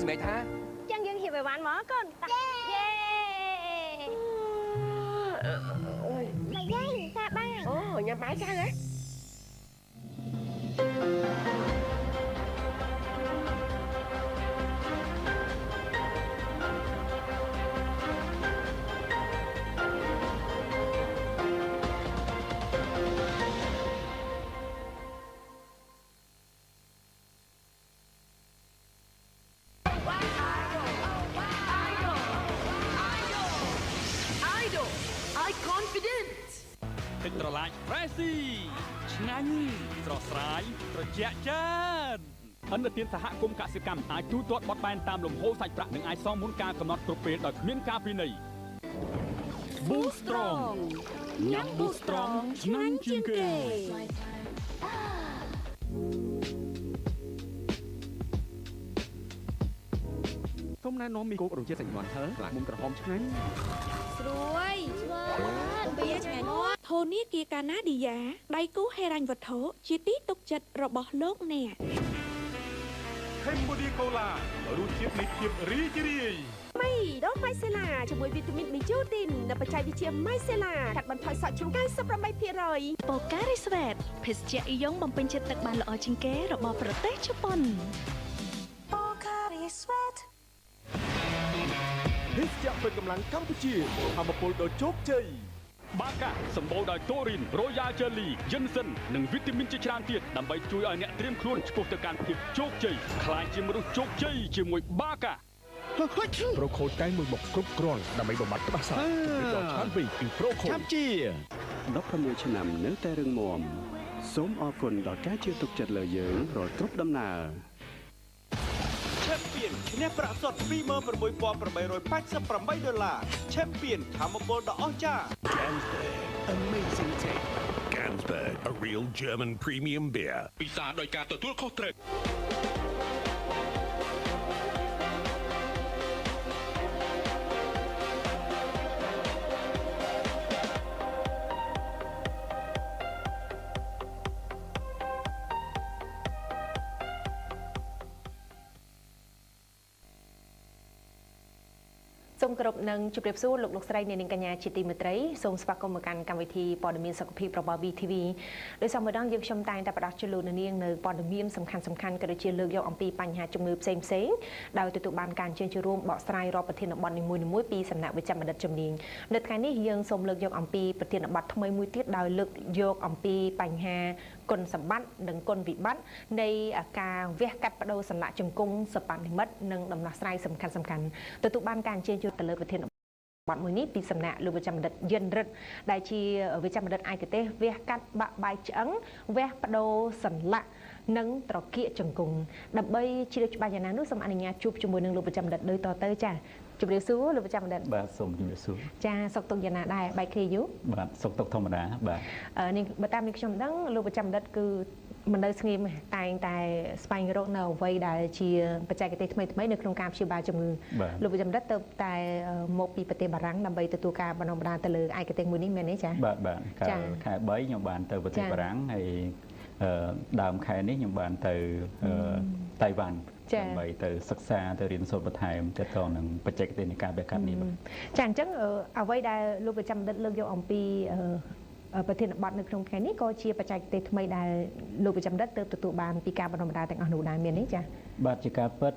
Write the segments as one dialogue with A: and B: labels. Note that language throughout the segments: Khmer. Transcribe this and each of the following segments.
A: សម្រាប់ថា
B: ចឹងយើងហៀបឲ្យបានមកកូនយេអូយមកយើងសាបានអូញ៉ាំបាយចឹងហ៎
C: ទឹកត្រឡាច Fresh ឆ្ងាញ់ស្រស់ស្រាយត្រជាក់ចានអន្តរជាតិសហគមន៍កសិកម្មអាចទូទាត់បត់បែនតាមលំហូរសាច់ប្រាក់និងអាចសងមុនការកំណត់គ្រប់ពេលដោយគ្មានការពិន័យ Boost Strong ញ៉ាំ Boost Strong ឆ្ងាញ់ជាងគេសូមណែនាំមីគោករសជាតិសាច់មាន់ហឹរខ្លាមុំក្រហមឆ្ងាញ់
D: ស្រួយស្វាបៀឆ្ងាញ់ធូនីគាកាណាឌីយ៉ាដៃគូហេរ៉ាញ់វត្ថុជាទីទុកចិត្តរបស់លោកអ្នក
E: Cambodia Cola រសជាតិនៃភាពរីករាយ
D: មីដូម៉ៃសេឡាជាមួយវីតាមីន B យូទីននិងបច្ចេកវិទ្យាម៉ៃសេឡាកាត់បន្ថយសក់ជ្រុង 98%
F: បូការីស្វេតភេសជ្ជៈអ៊ីយ៉ុងបំពេញចិត្តទឹកបានល្អជាងគេរបស់ប្រទេសជប៉ុន
D: បូការីស្វេត
E: នេះជាពេញកម្លាំងកម្ពុជាអមពលដ៏ជោគជ័យ
C: បាកាសម្បូរដោយតូរីន Royal Jelly យិនសិននិងវីតាមីនជាច្រើនទៀតដើម្បីជួយឲ្យអ្នកត្រៀមខ្លួនឆ្ពោះទៅកាន់ភាពជោគជ័យខ្លាចជាមនុស្សជោគជ័យជាមួយបាកា
E: ប្រូខូចតែមួយមុខគ្រប់គ្រាន់ដើម្បីបំបត្តិក្បាស់សាច់ជំនួយដល់ឆានពីប្រូខូច
G: ឆាប់ជា16ឆ្នាំនៅតែរឹងមាំសូមអរគុណដល់ការជឿទុកចិត្តលើយើងរាល់គ្រប់ដំណើរ
H: Champion ឈ្នះប្រាក់សុទ្ធ$26,888 Champion ថាមពលដ៏អស្ចារ្យ
I: Gansberg Amazing Taste Gansberg a real German premium beer
C: ពិសាដោយការទទួលខុសត្រូវ
J: សូមគោរពនឹងជម្រាបសួរលោកស្រីអ្នកនាងកញ្ញាជាទីមេត្រីសូមស្វាគមន៍មកកាន់កម្មវិធីព័ត៌មានសុខភាពរបស់ VTV ដោយសារម្ដងយើងខ្ញុំតែងតែផ្ដោតជលូននាងនៅព័ត៌មានសំខាន់ក៏ដូចជាលើកយកអំពីបញ្ហាជំងឺផ្សេងដោយទទួលបានការអញ្ជើញចូលរួមបកស្រាយរាល់ប្រធានបទនីមួយៗពីសំណាក់វិជ្ជបណ្ឌិតជំនាញនៅថ្ងៃនេះយើងសូមលើកយកអំពីប្រធានបទថ្មីមួយទៀតដោយលើកយកអំពីបញ្ហាគុណសម្បត្តិនិងគុណវិបត្តិនៃការវះកាត់បដូរសន្លាក់ជង្គង់សពនិមិត្តនិងដំណោះស្រាយសំខាន់ទទួលបានការអញ្ជើញចូលទៅលើប្រធានបទមួយនេះពីសំណាក់លោកវិជ្ជបណ្ឌិតយិនរិទ្ធដែលជាវិជ្ជបណ្ឌិតឯកទេសវះកាត់បាក់បាយឆ្អឹងវះបដូរសន្លាក់និងត្រគាកជង្គង់ដើម្បីជ្រាបច្បាស់យ៉ាងណានោះសូមអនុញ្ញាតជួបជាមួយនឹងលោកវិជ្ជបណ្ឌិតដូចតទៅចាជម្រាបសួរលោកវិជ្ជបណ្ឌិត
K: បាទសូមជម្រាបសួរ
J: ចាសុខទុក្ខយ៉ាងណាដែរបែកគ្នាយូរ
K: បាទសុខទុក្ខធម្មតាបាទ
J: នេះបើតាមនេះខ្ញុំដឹងលោកវិជ្ជបណ្ឌិតគឺមិននៅស្ងៀមតែងតែស្វែងរកនៅអ្វីដែលជាបច្ចេកទេសថ្មីនៅក្នុងការព្យាបាលជំងឺលោកវិជ្ជបណ្ឌិតទៅតែមកពីប្រទេសបារាំងដើម្បីទទួលការបណ្ដុះបណ្ដាលទៅលើឯកទេសមួយនេះមែនទេចា
K: បាទខែ3ខ្ញុំបានទៅប្រទេសបារាំងហើយដើមខែនេះខ្ញុំបានទៅតៃវ៉ាន់ដើម្បីទៅសិក្សាទៅរៀនសូត្របន្ថែមទាក់ទងនឹងបច្ចេកទេសនៃការវះកាត់នេះបាទ
J: ចាអញ្ចឹងអ្វីដែលលោកវិជ្ជបណ្ឌិតលើកយកអំពីប្រធានបទនៅក្នុងថ្ងៃនេះក៏ជាបច្ចេកទេសថ្មីដែលលោកវិជ្ជបណ្ឌិតទើបទទួលបានពីការបណ្ដុះបណ្ដាលទាំងអស់នោះដែរមានទេចា៎
K: បាទជាការពិត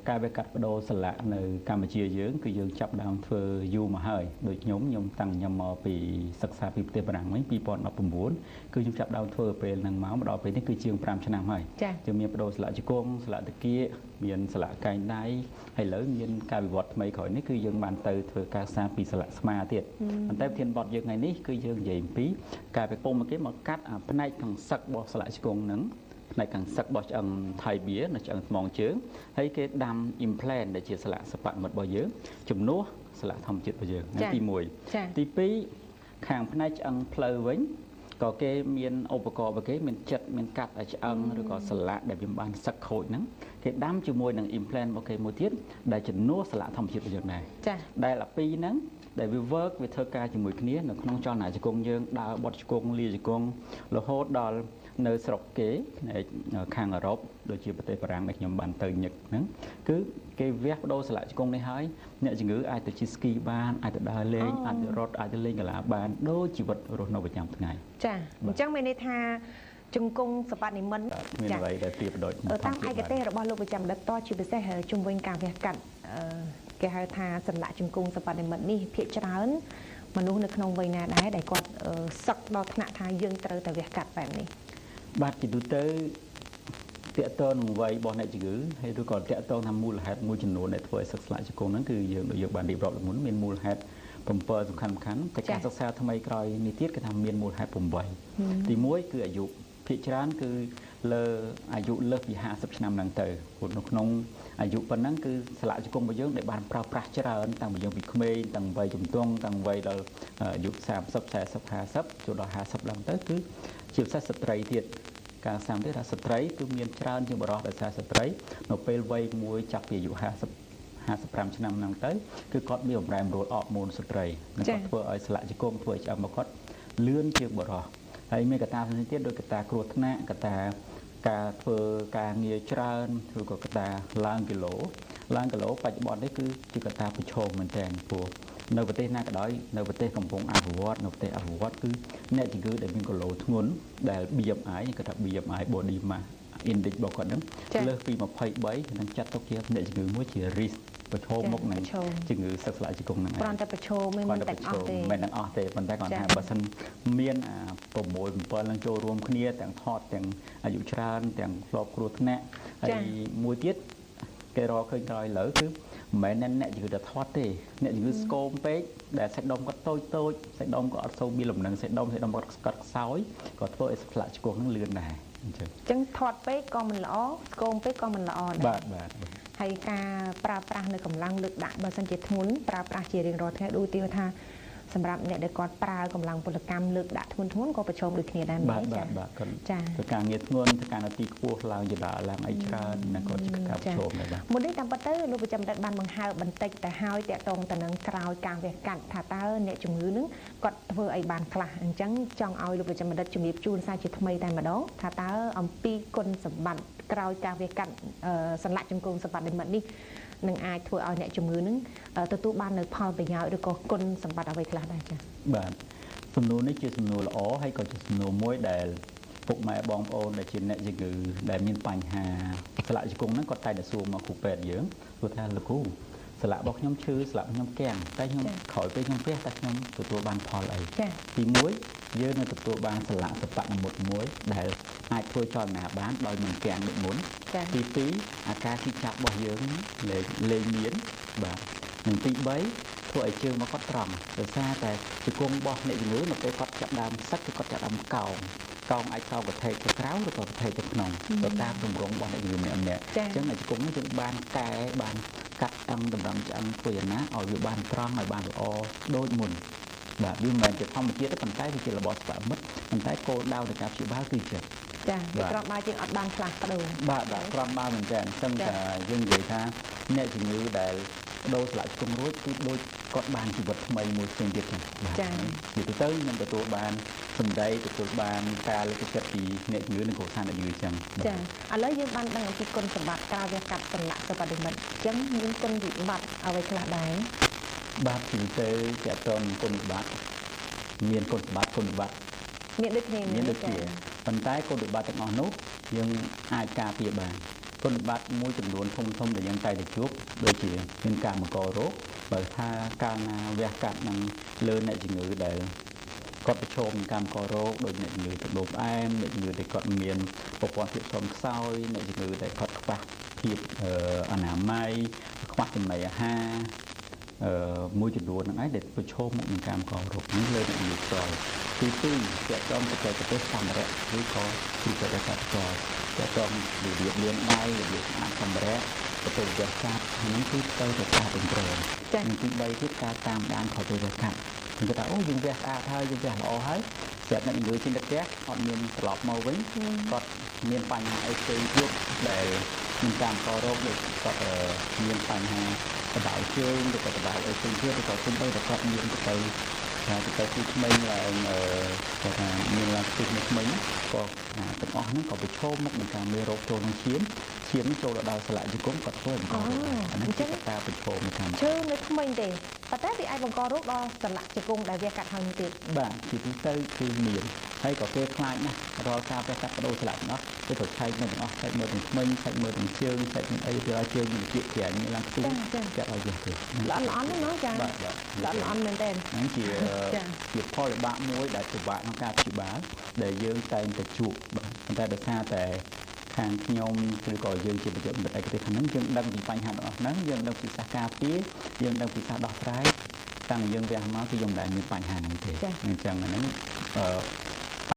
K: ការវះកាត់បដូរសន្លាក់នៅកម្ពុជាយើងគឺយើងចាប់ដើមធ្វើយូរមកហើយដូចខ្ញុំតាំងខ្ញុំមកពីសិក្សាពីប្រទេសបារាំងវិញ2019គឺខ្ញុំចាប់ដើមធ្វើពេលហ្នឹងមកដល់ពេលនេះគឺជាង5ឆ្នាំហើយយើងមានបដូរសន្លាក់ជង្គង់សន្លាក់តាគៀកមានសន្លាក់កែងដៃហើយឥឡូវមានការវិវត្តថ្មីក្រោយនេះគឺយើងបានទៅធ្វើការសាពីសន្លាក់ស្មាទៀតប៉ុន្តែប្រធានបទយើងថ្ងៃនេះគឺយើងនិយាយពីការវះពុំគេមកកាត់ផ្នែកខាងសឹករបស់សន្លាក់ជង្គង់ហ្នឹងផ្នែកខាងសឹករបស់ឆ្អឹងថៃបៀនៅឆ្អឹងថ្មងជើងហើយគេដាំ implant ដែលជាសន្លាក់សពនិមិត្តរបស់យើងជំនួសសន្លាក់ធម្មជាតិរបស់យើងទី1ទី2ខាងផ្នែកឆ្អឹងផ្លូវវិញក៏គេមានឧបករណ៍របស់គេមានចិត្តមានកាត់ឆ្អឹងឬក៏សន្លាក់ដែលវាបានសឹកខូចហ្នឹងគេដាំជាមួយនឹង implant របស់គេមួយទៀតដែលជំនួសសន្លាក់ធម្មជាតិរបស់យើងដែរដែលអាពីរហ្នឹង ដែលវា work វាធ្វើការជាមួយគ្នានៅក្នុងចលនាជង្គង់យើងដើរបត់ជង្គង់លាជង្គង់រហូតដល់នៅស្រុកគេខាងអឺរ៉ុបដូចជាប្រទេសបារាំងដែលខ្ញុំបានទៅញឹកហ្នឹងគឺគេវះបដូរស្លាកជង្គង់នេះហើយអ្នកជំងឺអាចទៅជិះស្គីបានអាចទៅដើរលេងអាចទៅរត់អាចទៅលេងកីឡាបានដូចជីវិតរស់នៅប្រចាំថ្ងៃ
J: ចាអញ្ចឹងមានន័យថាជង្គង់សបានិមិត្ត
K: មានអ្វីដែលប្រៀបដូច
J: តាមឯកទេសរបស់លោកប្រចាំដិតតជាពិសេសជំវិញការវះកាត់គេហៅថាសន្លាក់ជង្គង់សបានិមិត្តនេះភាគច្រើនមនុស្សនៅក្នុងវ័យណាដែរដែលគាត់សឹកដល់ថ្នាក់ថាយើងត្រូវតែវះកាត់បែបនេះ
K: បាទជាទូទៅតកតងនឹងវ័យរបស់អ្នកជំងឺហើយឬក៏តកតងថាមូលហេតុមួយចំនួនដែលធ្វើឲ្យសឹកស្លាកជង្គង់ហ្នឹងគឺយើងបានរៀបរាប់មុនមានមូលហេតុ7សំខាន់កិច្ចការសិក្សាថ្មីក្រោយនេះទៀតគឺថាមានមូលហេតុ8ទី1គឺអាយុភាគច្រើនគឺលើអាយុលើសពី50ឆ្នាំហ្នឹងទៅនៅក្នុងអាយុប៉ុណ្ណឹងគឺស្លាកជង្គង់របស់យើងដែលបានប្រើប្រាស់ច្រើនតាំងពីយើងពីក្មេងតាំងវ័យជំទង់តាំងវ័យដល់អាយុ30 40 50ចូលដល់50ឡើងទៅគឺជាពិសេសស្ត្រីទៀតការសាមទៀតថាស្ត្រីគឺមានច្រើនជាងបុរសដោយសារស្ត្រីនៅពេលវ័យមួយចាប់ពីអាយុ55ឆ្នាំហ្នឹងទៅគឺគាត់មានបំរែបំរួលអរម៉ូនស្ត្រីនិងគាត់ធ្វើឲ្យស្លាកជង្គង់ធ្វើឲ្យឆ្អឹងរបស់គាត់លឿនជាងបុរសហើយមានកត្តាផ្សេងទៀតដូចកត្តាគ្រោះថ្នាក់កត្តាការធ្វើការងារច្រើនឬក៏កត្តាឡើងគីឡូបច្ចុប្បន្ននេះគឺជាកត្តាប្រឈមមែនទែនព្រោះនៅប្រទេសណាក៏ដោយនៅប្រទេសកំពុងអភិវឌ្ឍនៅប្រទេសអភិវឌ្ឍគឺអ្នកជំងឺដែលមានគីឡូធ្ងន់ដែល BMI គេថា BMI body mass index របស់គាត់ហ្នឹងលើសពី23នឹងចាត់ទុកជាអ្នកជំងឺមួយជា risk ប្រឈមមុខនឹងជំងឺសឹកស្លាកជង្គង់ហ្នឹង
J: គ្រាន់តែប្រឈមមិនទាំងអស់ទេ
K: មិនទាំងអស់ទេប៉ុន្តែគាត់ថាបើសិនមាន6 7នឹងចូលរួមគ្នាទាំងថតទាំងអាយុច្រើនទាំងធ្លាប់គ្រោះថ្នាក់ហើយមួយទៀតគេរកឃើញក្រោយលើគឺមិនមែនអ្នកជំងឺតែថតទេអ្នកជំងឺស្គមពេកដែលសាច់ដុំគាត់តូចសាច់ដុំគាត់អត់សូវមានលំនឹងសាច់ដុំគាត់ស្កាត់ខ្សោយក៏ធ្វើឲ្យស្លាកជង្គង់ហ្នឹងលឿនដែរអញ្
J: ចឹងថតពេកក៏មិនល្អស្គមពេកក៏មិនល្អដែរ
K: បាទ
J: ហើយការប្រើប្រាស់នៅកម្លាំងលើកដាក់បើសិនជាធ្ងន់ប្រើប្រាស់ជារៀងរាល់ថ្ងៃដូចទីថាសម្រាប់អ្នកដែលគាត់ប្រើកម្លាំងពលកម្មលើកដាក់ធ្ងន់ក៏ប្រឈមដូចគ្នាដែរ
K: បាទចា៎ការងារធ្ងន់ការនាទីខ្ពស់ឡើងយដាឡើងអីច្រើននិងក៏ជាការប្រឈមដែរបាទ
J: មុននេះតាមពិតទៅលោកប្រចាំដិតបានបង្ហើបបន្តិចទៅហើយតាក់ទងទៅនឹងក្រោយការវះកាត់ថាតើអ្នកជំងឺនឹងគាត់ធ្វើអីបានខ្លះអញ្ចឹងចង់ឲ្យលោកប្រចាំដិតជំរាបជូនសារជាថ្មីតែម្ដងថាតើអំពីគុណសម្បត្តិក្រោយការវះកាត់សន្លាក់ជង្គង់សបានិមិត្តនេះនឹងអាចធ្វើឲ្យអ្នកជំងឺនឹងទទួលបាននៅផលប្រយោជន៍ឬក៏គុណសម្បត្តិអ្វីខ្លះដែរចា៎
K: បាទសំណួរនេះជាសំណួរល្អហើយក៏ជាសំណួរមួយដែលពុកម៉ែបងប្អូនដែលជាអ្នកជំងឺដែលមានបញ្ហាស្លាកជង្គង់ហ្នឹងគាត់តែតែសួរមកគ្រូពេទ្យយើងព្រោះថាលោកគ្រូស្លាករបស់ខ្ញុំឈឺស្លាកខ្ញុំគាំងតែខ្ញុំក្រោយពេលខ្ញុំវះតែខ្ញុំទទួលបានផលអីទី1យើងនឹងទទួលបានស្លាកសបនិមិត្តមួយដែលអាចធ្វើចលនាបានដោយមិនគាំងដូចមុនទី2អាការឈឺចាប់របស់យើងលែងមានបាទនិងទី3ធ្វើឲ្យជើងរបស់គាត់ត្រង់ដោយសារតែជង្គង់របស់អ្នកជំងឺនៅពេលគាត់ចាប់ដើមសឹកគឺគាត់ចាប់ដើមកោងអាចកោងកថេកទៅក្រៅឬក៏កថេកទៅក្នុងទៅតាមទម្រង់របស់អ្នកជំងឺម្នាក់អញ្ចឹងជង្គង់នេះយើងបានកែបានកាត់តម្រឹមឆ្អឹងធ្វើយ៉ាងណាឲ្យវាបានត្រង់ឲ្យបានល្អដូចមុនបាទវាមិនមែនជាធម្មជាតិទេប៉ុន្តែវាជារបស់ស្វមិត្តប៉ុន្តែគោលដៅនៃការព្យាបាលគឺចិត្ត
J: ចាវាក្រំបាយជាងអត់បានផ្លាស់ប្ដូរ
K: បាទក្រំបាយមែនតើអញ្ចឹងតែយើងនិយាយថាអ្នកជំងឺដែលដូរស្លាកជង្គង់រួចគឺដូចគាត់បានជីវិតថ្មីមួយផ្សេងទៀតហ្នឹង
J: ចា
K: និយាយទៅខ្ញុំទទួលបានសម្ដីទទួលបានការលើកទឹកចិត្តពីអ្នកជំងឺនិងគ្រួសារអ្នកជំងឺចឹង
J: ចាឥឡូវយើងបានដឹងអំពីគុណសម្បត្តិការវះកាត់សន្លាក់សបានិមិត្តអញ្ចឹងមានគុណវិបត្តិអ្វីខ្លះដែរ
K: បាទពីទៅចាក់តនគុណវិបត្តិមានគុណសម្បត្តិ
J: មានដូចគ្នា
K: មានដូចគ្នាប៉ុន្តែគុណវិបត្តិទាំងអស់នោះយើងអាចការពារបានគុណវិបត្តិមួយចំនួនធំដែលយើងតែជួបដូចជាមានការបង្ករោគបើថាកាលណាវះកាត់នឹងលើអ្នកជំងឺដែលគាត់ប្រឈមនឹងការបង្ករោគដូចអ្នកជំងឺទឹកនោមផ្អែមអ្នកជំងឺដែលគាត់មានប្រព័ន្ធភាពស៊ាំខ្សោយអ្នកជំងឺដែលគាត់ខ្វះភាពអនាម័យខ្វះចំណីអាហារមួយចំនួនហ្នឹងឯងដែលប្រឈមមុខនឹងការបង្ករោគនេះលើអ្នកជំងឺផ្ទាល់ទី2ជាចំបច្ចេកទេសសម្ភារៈឬក៏ទីបច្ចេកទេសផ្ទាល់ជាចំរបៀបលាងដៃរបៀបស្អាតសម្ភារៈប្រតិវត្តិកាត់ហ្នឹងគឺទៅតែការត្រឹមត្រូវនិងទី3ទៀតការតាមដានខុសទៅវាកាត់ខ្ញុំគិតថាអូយើងវះស្អាតហើយយើងវះល្អហើយស្រាប់តែនិយាយជិះទៅផ្ទះអត់មានត្រឡប់មកវិញគាត់មានបញ្ហាអីផ្សេងទៀតដែលមានការបង្ករោគដូចគាត់មានបញ្ហា បដៅជើងឬក៏បដៅអីផ្សេងទៀតឬក៏គុំបីតែគាត់មានទៅទីថ្មីឡើងគាត់ថាមានឡើងទីថ្មីក៏ទាំងអស់ហ្នឹងក៏ប្រឈមមុខនឹងការមានរោគចូលក្នុងឈាមចូលដល់ស្លាកជង្គង់គាត់ធ្វើបន្តអានេះជាការប្រឈមនៅខាងជើងនៅថ្មីទេប៉ុន្តែវាអាចបង្ករោគដល់ស្លាកជង្គង់ដែលវាកាត់ហើយទៀតបាទជាទូទៅគឺមានហើយក៏គេខ្លាចណាស់រាល់ការប្រកាសបដូរស្លាកទាំងអស់គេទៅឆែកនៅទាំងអស់ឆែកមើលទាំងថ្មីឆែកមើលទាំងជើងឆែកទាំងអីវាឲ្យជើងមានជាតិក្រាញ់ឡើងខ្ទុះចាក់ឲ្យយកទៅល្អល្អណាស់ចាល្អល្អមែនទេហ្នឹងជាផលវិបាកមួយដែលពិបាកក្នុងការព្យាបាលដែលយើងតែងតែជួបប៉ុន្តែដោយសារតែខាងខ្ញុំឬក៏យើងជាប្រយោជន៍បណ្ឌិតឯកទេសខាងហ្នឹងយើងដឹងពីបញ្ហាទាំងអស់ហ្នឹងយើងដឹងពីសាស្ត្រការពារយើងដឹងពីសាស្ត្រដោះស្រាយតាំងយើងវះមកគឺយើងមិនដែលមានបញ្ហាហ្នឹងទេអញ្ចឹងហ្នឹង